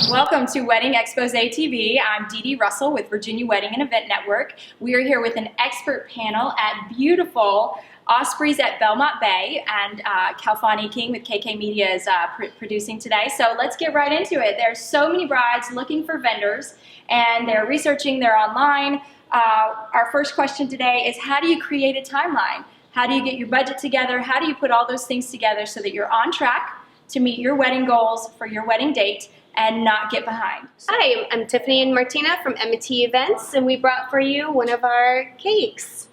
Welcome to Wedding FXBG.TV. I'm Dee Dee Russell with Virginia Wedding and Event Network. We are here with an expert panel at beautiful Ospreys at Belmont Bay, and Kalfani King with KK Media is producing today. So let's get right into it. There's so many brides looking for vendors, and they're researching, they're online. Our first question today is, how do you create a timeline? How do you get your budget together? How do you put all those things together so that you're on track to meet your wedding goals for your wedding date and not get behind? Hi, I'm Tiffany and Martina from M&T Events, and we brought for you one of our cakes.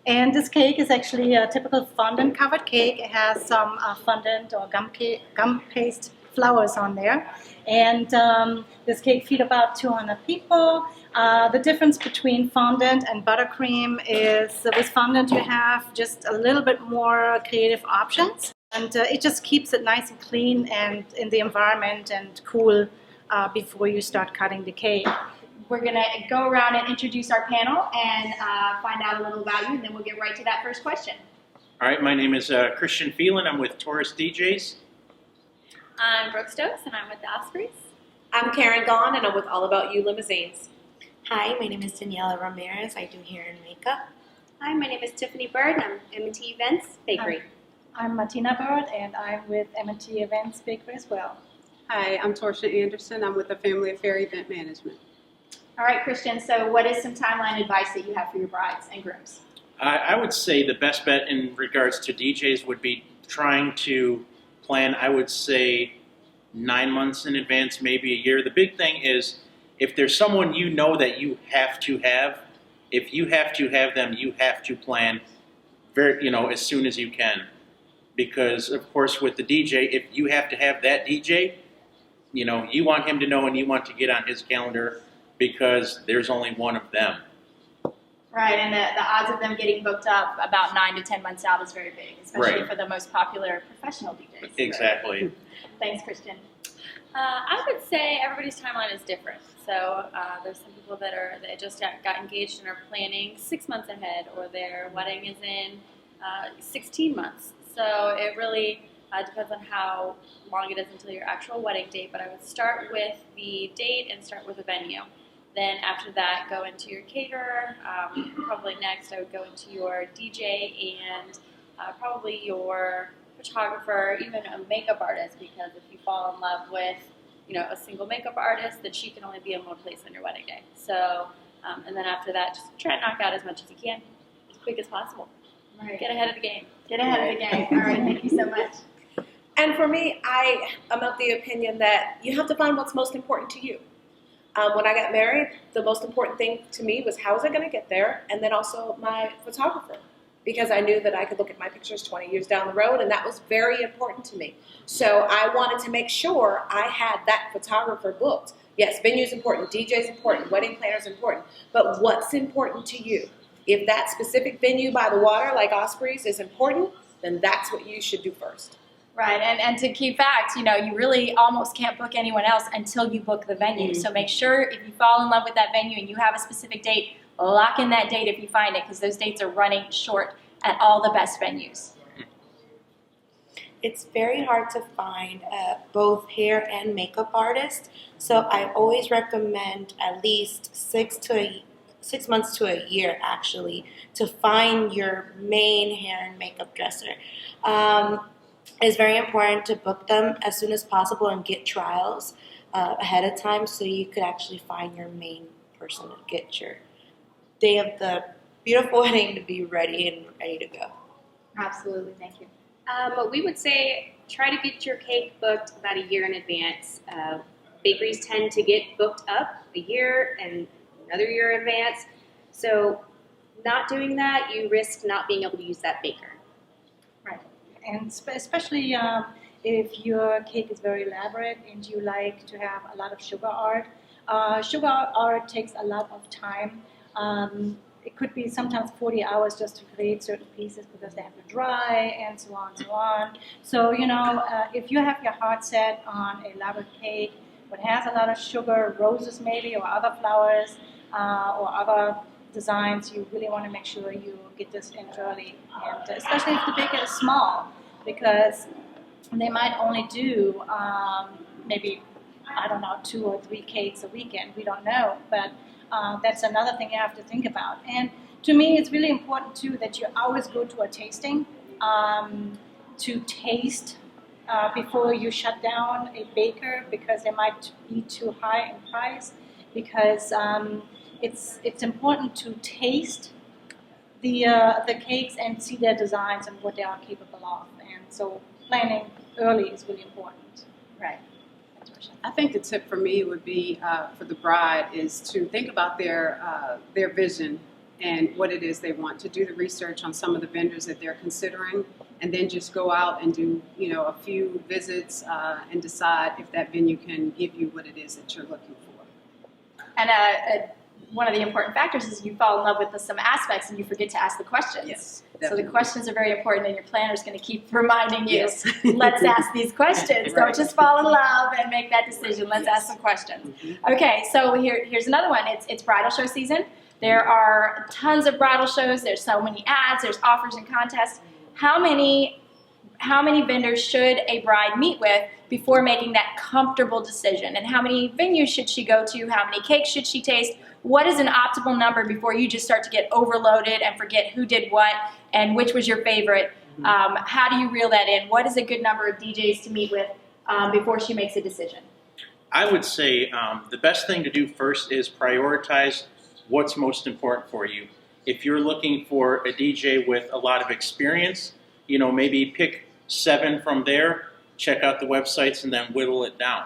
And this cake is actually a typical fondant covered cake. It has some fondant or gum paste flowers on there. And this cake feeds about 200 people. The difference between fondant and buttercream is with fondant you have just a little bit more creative options. And it just keeps it nice and clean and in the environment and cool before you start cutting the cake. We're going to go around and introduce our panel and find out a little about you, and then we'll get right to that first question. All right, my name is Christian Phelan. I'm with Taurus DJs. I'm Brooke Stokes, and I'm with the Ospreys. I'm Karen Gahn, and I'm with All About You Limousines. Hi, my name is Daniela Ramirez. I do hair and makeup. Hi, my name is Tiffany Bird, and I'm M&T Events Bakery. I'm Martina Bird, and I'm with M&T Events Bakery as well. Hi, I'm Torsha Anderson. I'm with the Family Affair Event Management. All right, Christian, so what is some timeline advice that you have for your brides and grooms? I would say the best bet in regards to DJs would be trying to plan, I would say, 9 months in advance, maybe a year. The big thing is, if there's someone you know that you have to have, if you have to have them, you have to plan as soon as you can. Because, of course, with the DJ, if you have to have that DJ, you want him to know and you want to get on his calendar because there's only one of them. Right, and the odds of them getting booked up about 9 to 10 months out is very big, especially for the most popular professional DJs. Exactly. Right? Thanks, Christian. I would say everybody's timeline is different. So there's some people that just got engaged and are planning 6 months ahead, or their wedding is in 16 months. So it really depends on how long it is until your actual wedding date. But I would start with the date and start with a venue. Then after that, go into your caterer. Probably next, I would go into your DJ and probably your photographer, even a makeup artist, because if you fall in love with a single makeup artist, then she can only be in one place on your wedding day. So, and then after that, just try to knock out as much as you can, as quick as possible. Right. Get ahead of the game. Get ahead of the game. All right, thank you so much. And for me, I am of the opinion that you have to find what's most important to you. When I got married, the most important thing to me was how was I going to get there, and then also my photographer, because I knew that I could look at my pictures 20 years down the road, and that was very important to me. So I wanted to make sure I had that photographer booked. Yes, venue's important, DJ's important, wedding planner's important, but what's important to you? If that specific venue by the water, like Ospreys, is important, then that's what you should do first. Right, and to keep facts, you really almost can't book anyone else until you book the venue. So make sure if you fall in love with that venue and you have a specific date, lock in that date if you find it, because those dates are running short at all the best venues. It's very hard to find both hair and makeup artists, so I always recommend at least 6 months to a year, actually, to find your main hair and makeup dresser. It's very important to book them as soon as possible and get trials ahead of time so you could actually find your main person to get your day of the beautiful wedding to be ready to go. Absolutely, thank you. But we would say try to get your cake booked about a year in advance. Bakeries tend to get booked up a year and another year in advance. So not doing that, you risk not being able to use that baker. And especially if your cake is very elaborate and you like to have a lot of sugar art. Sugar art takes a lot of time. It could be sometimes 40 hours just to create certain pieces because they have to dry and so on and so on. So, if you have your heart set on an elaborate cake that has a lot of sugar, roses maybe, or other flowers, or other designs, you really want to make sure you get this in early, and especially if the baker is small, because they might only do maybe I don't know, 2 or 3 cakes a weekend. We don't know, but that's another thing you have to think about. And to me, it's really important too that you always go to a tasting to taste before you shut down a baker, because they might be too high in price. Because it's important to taste the cakes and see their designs and what they are capable of. And so planning early is really important. Right. I think the tip for me would be for the bride is to think about their vision and what it is they want, to do the research on some of the vendors that they're considering, and then just go out and do a few visits and decide if that venue can give you what it is that you're looking for. And one of the important factors is you fall in love with some aspects and you forget to ask the questions. Yes, so definitely. the questions are very important, and your planner is going to keep reminding you, Yes. let's ask these questions. Right. Don't just fall in love and make that decision. Let's ask some questions. Mm-hmm. Okay, so here's another one. It's bridal show season. There are tons of bridal shows. There's so many ads. There's offers and contests. How many vendors should a bride meet with before making that comfortable decision? And how many venues should she go to? How many cakes should she taste? What is an optimal number before you just start to get overloaded and forget who did what and which was your favorite? How do you reel that in? What is a good number of DJs to meet with before she makes a decision? I would say the best thing to do first is prioritize what's most important for you. If you're looking for a DJ with a lot of experience, maybe pick 7 from there, check out the websites, and then whittle it down.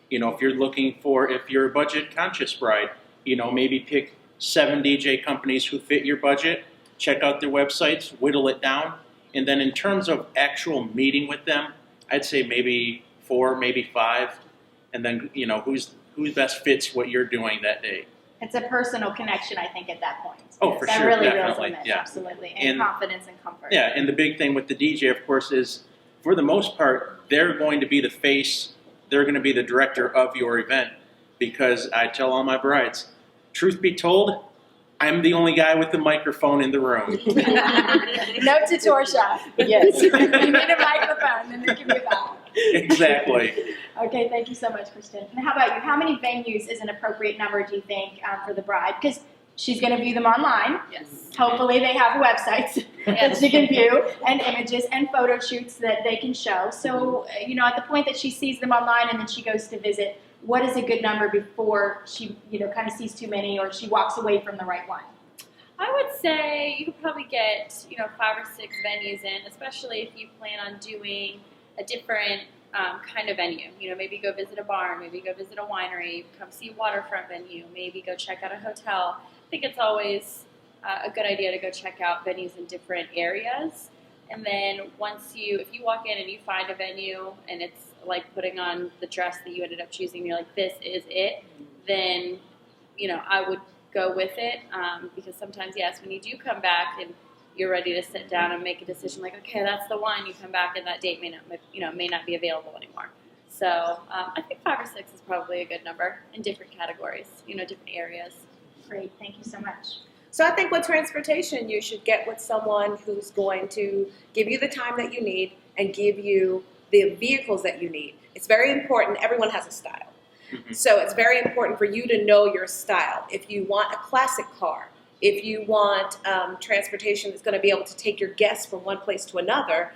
If you're a budget conscious bride, maybe pick 7 DJ companies who fit your budget, check out their websites, whittle it down. And then in terms of actual meeting with them, I'd say maybe 4, maybe 5. And then, who best fits what you're doing that day. It's a personal connection, I think, at that point. Oh, for that sure, really definitely, reels in yeah. absolutely, and confidence and comfort. Yeah, and the big thing with the DJ, of course, is for the most part, they're going to be the face, they're going to be the director of your event, because I tell all my brides, truth be told, I'm the only guy with the microphone in the room. Note to Torsha. Yes. You need a microphone, and there can be that. Exactly. Okay, thank you so much, Kristen. And how about you? How many venues is an appropriate number, do you think, for the bride? Because she's going to view them online. Yes. Hopefully they have websites that she can view, and images and photo shoots that they can show. So, at the point that she sees them online and then she goes to visit, what is a good number before she, kind of sees too many or she walks away from the right one? I would say you could probably get, 5 or 6 venues in, especially if you plan on doing a different kind of venue. Maybe go visit a barn, maybe go visit a winery, come see a waterfront venue, maybe go check out a hotel. I think it's always a good idea to go check out venues in different areas. And then if you walk in and you find a venue and it's like putting on the dress that you ended up choosing, and you're like, this is it, then, I would go with it, because sometimes, yes, when you do come back and you're ready to sit down and make a decision, like, okay, that's the one, you come back and that date may not be available anymore. So I think 5 or 6 is probably a good number in different categories, different areas. Great, thank you so much. So I think with transportation, you should get with someone who's going to give you the time that you need and give you the vehicles that you need. It's very important. Everyone has a style. Mm-hmm. So it's very important for you to know your style. If you want a classic car, if you want transportation that's going to be able to take your guests from one place to another,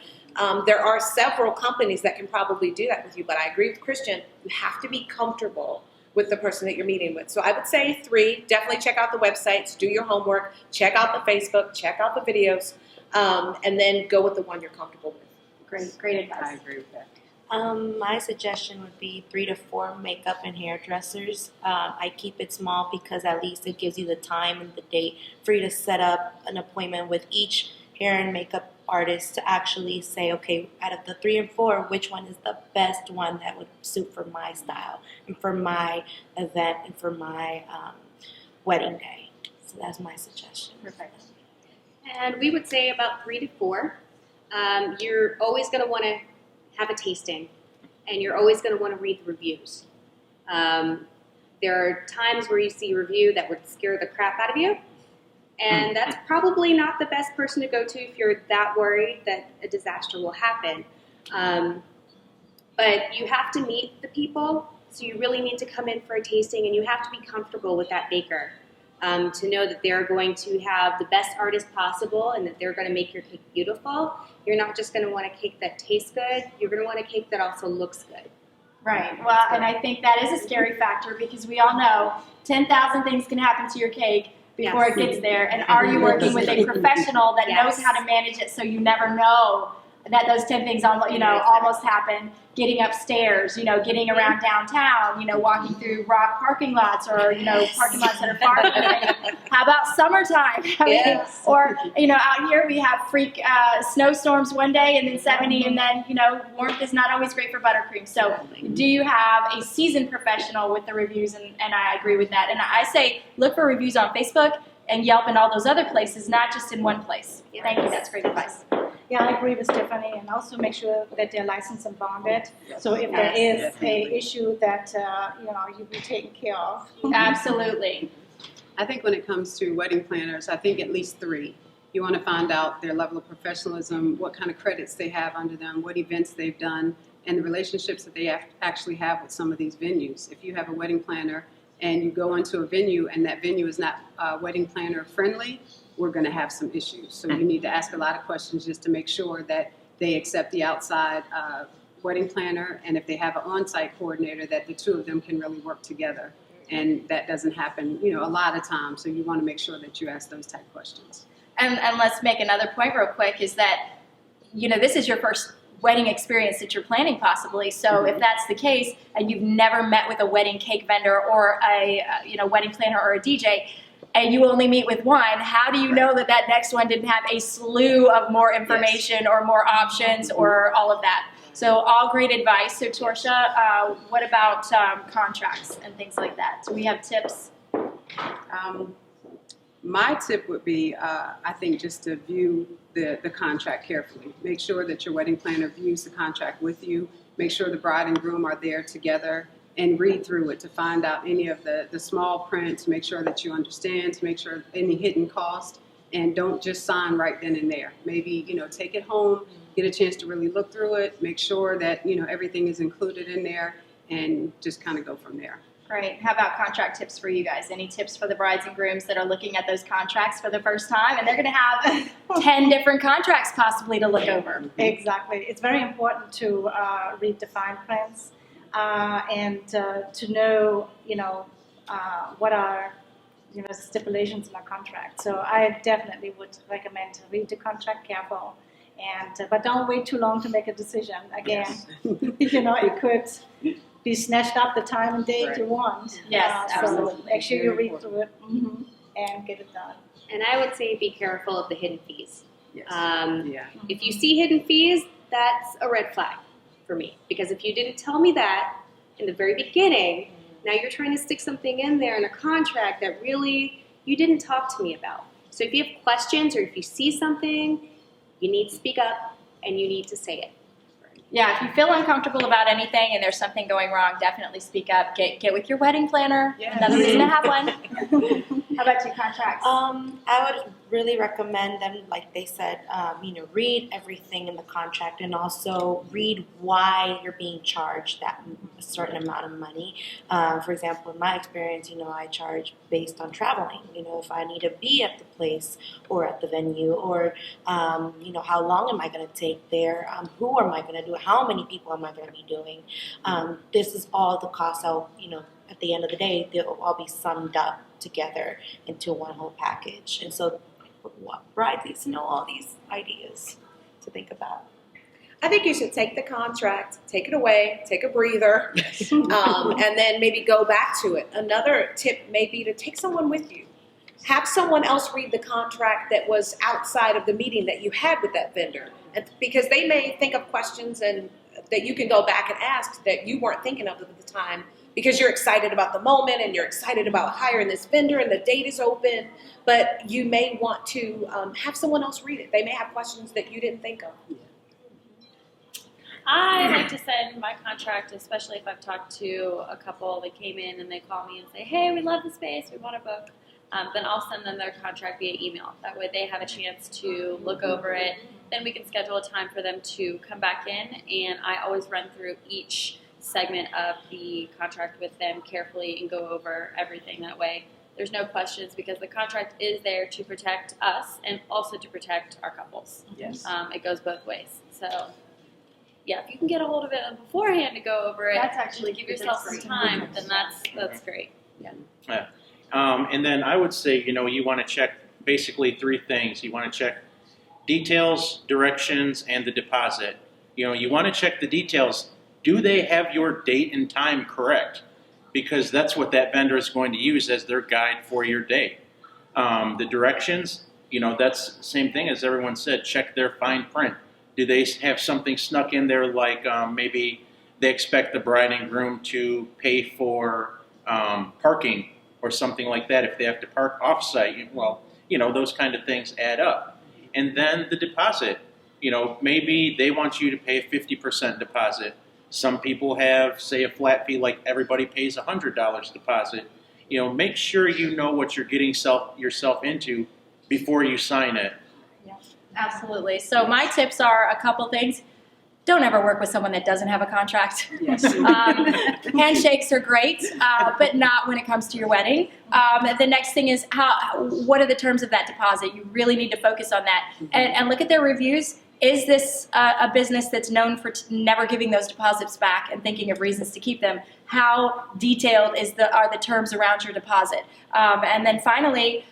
there are several companies that can probably do that with you. But I agree with Christian, you have to be comfortable with the person that you're meeting with. So I would say 3, definitely check out the websites, do your homework, check out the Facebook, check out the videos, and then go with the one you're comfortable with. Great advice. I agree with that. My suggestion would be 3 to 4 makeup and hairdressers. I keep it small because at least it gives you the time and the date for you to set up an appointment with each hair and makeup artist to actually say, okay, out of the 3 and 4, which one is the best one that would suit for my style and for my event and for my wedding day. So that's my suggestion. Perfect. And we would say about 3 to 4. You're always going to want to have a tasting, and you're always going to want to read the reviews. There are times where you see a review that would scare the crap out of you, and that's probably not the best person to go to if you're that worried that a disaster will happen. But you have to meet the people So you really need to come in for a tasting, and you have to be comfortable with that baker to know that they're going to have the best artist possible and that they're going to make your cake beautiful. You're not just going to want a cake that tastes good. You're going to want a cake that also looks good. Right. Well, and I think that is a scary factor because we all know 10,000 things can happen to your cake before Yes. it gets there. And are you working with a professional that Yes. knows how to manage it so you never know that those 10 things almost happen? Getting upstairs, getting around downtown, walking through rock parking lots or, parking lots that are far away. How about summertime? Yes. Or, out here we have freak snowstorms one day and then 70 and then, warmth is not always great for buttercream. So do you have a seasoned professional with the reviews? And I agree with that. And I say look for reviews on Facebook and Yelp and all those other places, not just in one place. Yes. Thank you. That's great advice. Yeah, I agree with Stephanie, and also make sure that they're licensed and bonded. So if there is a issue that you'll be taken care of. Absolutely. I think when it comes to wedding planners, I think at least 3. You want to find out their level of professionalism, what kind of credits they have under them, what events they've done, and the relationships that they actually have with some of these venues. If you have a wedding planner and you go into a venue and that venue is not wedding planner friendly, we're going to have some issues. So you need to ask a lot of questions just to make sure that they accept the outside wedding planner, and if they have an on-site coordinator, that the two of them can really work together. And that doesn't happen, a lot of times. So you want to make sure that you ask those type questions. And let's make another point real quick is that, this is your first wedding experience that you're planning possibly. So if that's the case and you've never met with a wedding cake vendor or a wedding planner or a DJ, and you only meet with one, how do you know that next one didn't have a slew of more information or more options or all of that? So all great advice. So Torsha, what about contracts and things like that? Do we have tips? My tip would be, I think, just to view the contract carefully. Make sure that your wedding planner views the contract with you. Make sure the bride and groom are there together and read through it to find out any of the small print, to make sure that you understand, to make sure any hidden cost, and don't just sign right then and there. Maybe, take it home, get a chance to really look through it, make sure that, everything is included in there, and just kind of go from there. Great. How about contract tips for you guys? Any tips for the brides and grooms that are looking at those contracts for the first time and they're going to have 10 different contracts possibly to look over? Exactly. It's very important to read the fine prints and to know, what are, stipulations in a contract. So I definitely would recommend to read the contract careful, but don't wait too long to make a decision. Again, it could be snatched up the time and date you want. Yes, So absolutely. make sure you read through it and get it done. And I would say be careful of the hidden fees. Yes. Yeah. If you see hidden fees, that's a red flag for me. Because if you didn't tell me that in the very beginning, now you're trying to stick something in there in a contract that really you didn't talk to me about. So if you have questions or if you see something, you need to speak up and you need to say it. Yeah, if you feel uncomfortable about anything and there's something going wrong, definitely speak up. Get with your wedding planner. Yes. Another reason to have one. How about your contracts? I would really recommend them, like they said, read everything in the contract and also read why you're being charged that a certain amount of money. For example, in my experience, I charge based on traveling. If I need to be at the place or at the venue, or how long am I going to take there? Who am I going to do it? How many people am I going to be doing? This is all the costs. At the end of the day, they'll all be summed up together into one whole package. And so brides need to know all these ideas to think about. I think you should take the contract, take it away, take a breather, and then maybe go back to it. Another tip may be to take someone with you. Have someone else read the contract that was outside of the meeting that you had with that vendor. Because they may think of questions and that you can go back and ask that you weren't thinking of at the time, because you're excited about the moment and you're excited about hiring this vendor and the date is open, but you may want to have someone else read it. They may have questions that you didn't think of. I like to send my contract, especially if I've talked to a couple that came in and they call me and say, hey, we love the space, we want to book. Then I'll send them their contract via email. That way they have a chance to look over it. Then we can schedule a time for them to come back in, and I always run through each segment of the contract with them carefully and go over everything that way. There's no questions because the contract is there to protect us and also to protect our couples. Yes. It goes both ways. So, yeah, if you can get a hold of it beforehand to go over it, That's actually give yourself some time, then that's great. And then I would say, you want to check basically 3 things. You want to check details, directions, and the deposit. You want to check the details. Do they have your date and time correct? Because that's what that vendor is going to use as their guide for your date. The directions, that's the same thing as everyone said. Check their fine print. Do they have something snuck in there like maybe they expect the bride and groom to pay for parking or something like that if they have to park off-site? Well, those kind of things add up. And then the deposit. Maybe they want you to pay a 50% deposit. Some people have, say, a flat fee like everybody pays $100 deposit. Make sure you know what you're getting yourself into before you sign it. Absolutely. So my tips are a couple things. Don't ever work with someone that doesn't have a contract. Yes. Handshakes are great, but not when it comes to your wedding. The next thing is what are the terms of that deposit? You really need to focus on that and look at their reviews. Is this a business that's known for never giving those deposits back and thinking of reasons to keep them? How detailed are the terms around your deposit? And then finally,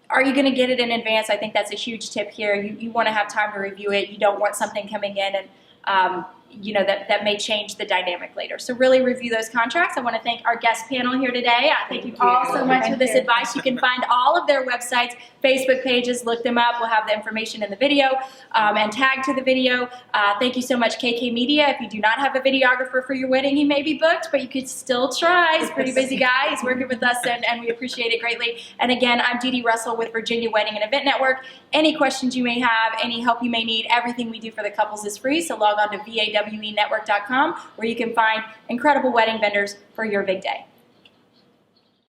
are you going to get it in advance? I think that's a huge tip here. You want to have time to review it. You don't want something coming in and that may change the dynamic later. So really review those contracts. I want to thank our guest panel here today. Thank you all so much for this advice. You can find all of their websites, Facebook pages, look them up. We'll have the information in the video and tag to the video. Thank you so much, KK Media. If you do not have a videographer for your wedding, he may be booked, but you could still try. He's a pretty busy guy. He's working with us, and we appreciate it greatly. And again, I'm Dee Russell with Virginia Wedding and Event Network. Any questions you may have, any help you may need, everything we do for the couples is free. So log on to VAWE network.com where you can find incredible wedding vendors for your big day.